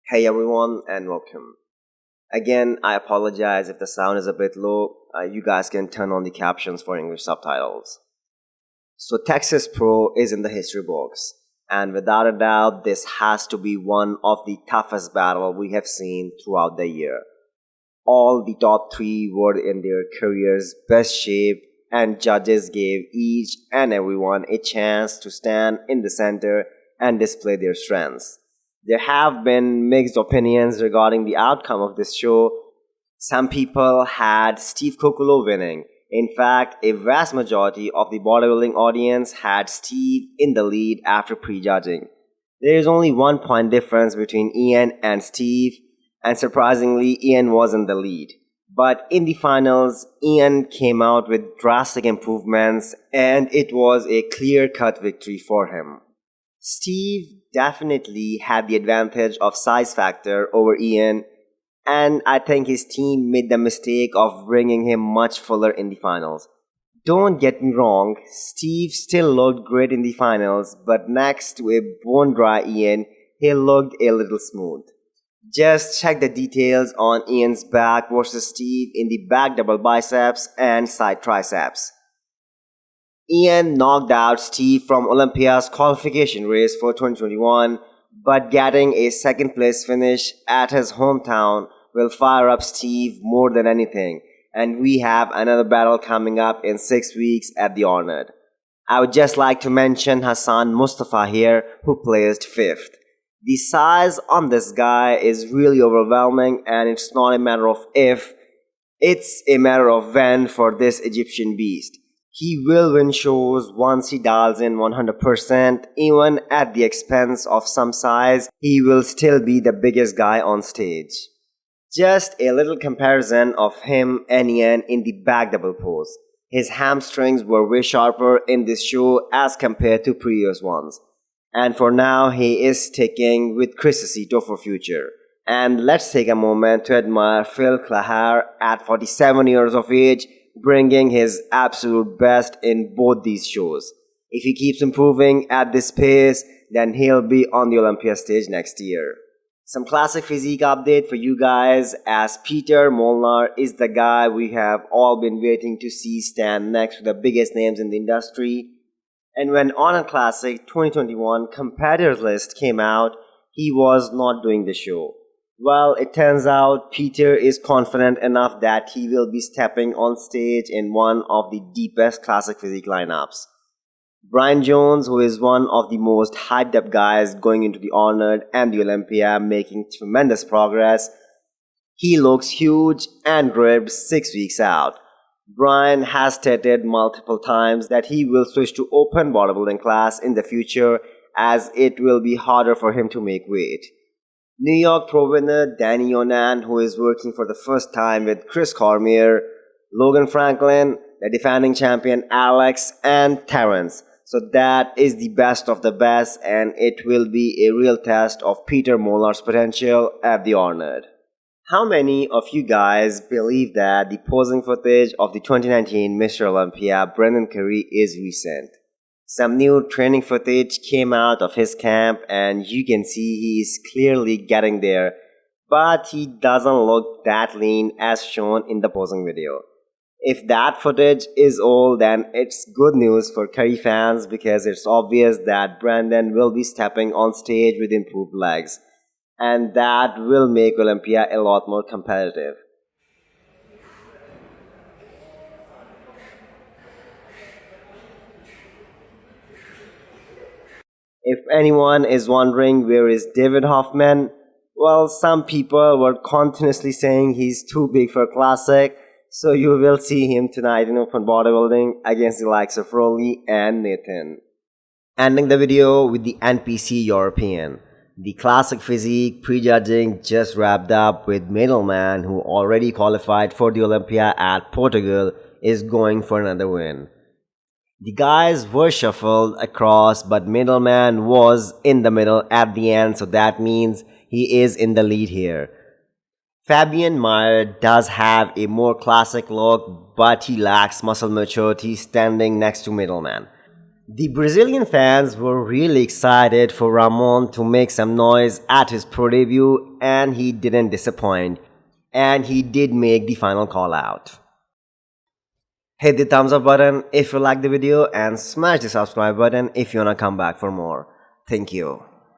Hey everyone, and welcome. Again, I apologize if the sound is a bit low. You guys can turn on the captions for English subtitles. So, Texas Pro is in the history books, and without a doubt, this has to be one of the toughest battles we have seen throughout the year. All the top three were in their careers' best shape, and judges gave each and everyone a chance to stand in the center and display their strengths. There have been mixed opinions regarding the outcome of this show. Some people had Steve Kokolo winning. In fact, a vast majority of the bodybuilding audience had Steve in the lead after prejudging. There is only 1 point difference between Iain and Steve, and surprisingly, Iain was in the lead. But in the finals, Iain came out with drastic improvements, and it was a clear-cut victory for him. Steve definitely had the advantage of size factor over Iain, and I think his team made the mistake of bringing him much fuller in the finals. Don't get me wrong, Steve still looked great in the finals, but next to a bone dry Iain, he looked a little smooth. Just check the details on Iain's back versus Steve in the back double biceps and side triceps. Iain knocked out Steve from Olympia's qualification race for 2021, but getting a second place finish at his hometown will fire up Steve more than anything, and we have another battle coming up in 6 weeks at the Arnold. I would just like to mention Hassan Mostafa here, who placed 5th. The size on this guy is really overwhelming, and it's not a matter of if, it's a matter of when for this Egyptian beast. He will win shows once he dials in 100%, even at the expense of some size, he will still be the biggest guy on stage. Just a little comparison of him and Iain in the back double pose. His hamstrings were way sharper in this show as compared to previous ones. And for now, he is sticking with Crisicito for future. And let's take a moment to admire Phil Clahar at 47 years of age, bringing his absolute best in both these shows. If he keeps improving at this pace, then he'll be on the Olympia stage next year. Some classic physique update for you guys, as Peter Molnar is the guy we have all been waiting to see stand next to the biggest names in the industry. And when Arnold Classic 2021 competitors list came out, he was not doing the show. Well, it turns out Peter is confident enough that he will be stepping on stage in one of the deepest classic physique lineups. Brian Jones, who is one of the most hyped up guys going into the Arnold and the Olympia, making tremendous progress. He looks huge and ripped 6 weeks out. Brian has stated multiple times that he will switch to open bodybuilding class in the future, as it will be harder for him to make weight. New York Pro winner Danny Yonan, who is working for the first time with Chris Cormier, Logan Franklin, the defending champion Alex, and Terrence. So that is the best of the best, and it will be a real test of Peter Molnar's potential at the Arnold. How many of you guys believe that the posing footage of the 2019 Mr. Olympia Brendan Curry is recent? Some new training footage came out of his camp, and you can see he is clearly getting there, but he doesn't look that lean as shown in the posing video. If that footage is old, then it's good news for Curry fans, because it's obvious that Brendan will be stepping on stage with improved legs, and that will make Olympia a lot more competitive. If anyone is wondering where is David Hoffman, well, some people were continuously saying he's too big for Classic, so you will see him tonight in open bodybuilding against the likes of Rolly and Nathan. Ending the video with the NPC European. The Classic Physique prejudging just wrapped up with Madelman, who already qualified for the Olympia at Portugal, is going for another win. The guys were shuffled across, but Middleman was in the middle at the end, so that means he is in the lead here. Fabian Meyer does have a more classic look, but he lacks muscle maturity standing next to Middleman. The Brazilian fans were really excited for Ramon to make some noise at his pro debut, and he didn't disappoint. And he did make the final call out. Hit the thumbs up button if you like the video and smash the subscribe button if you wanna come back for more. Thank you.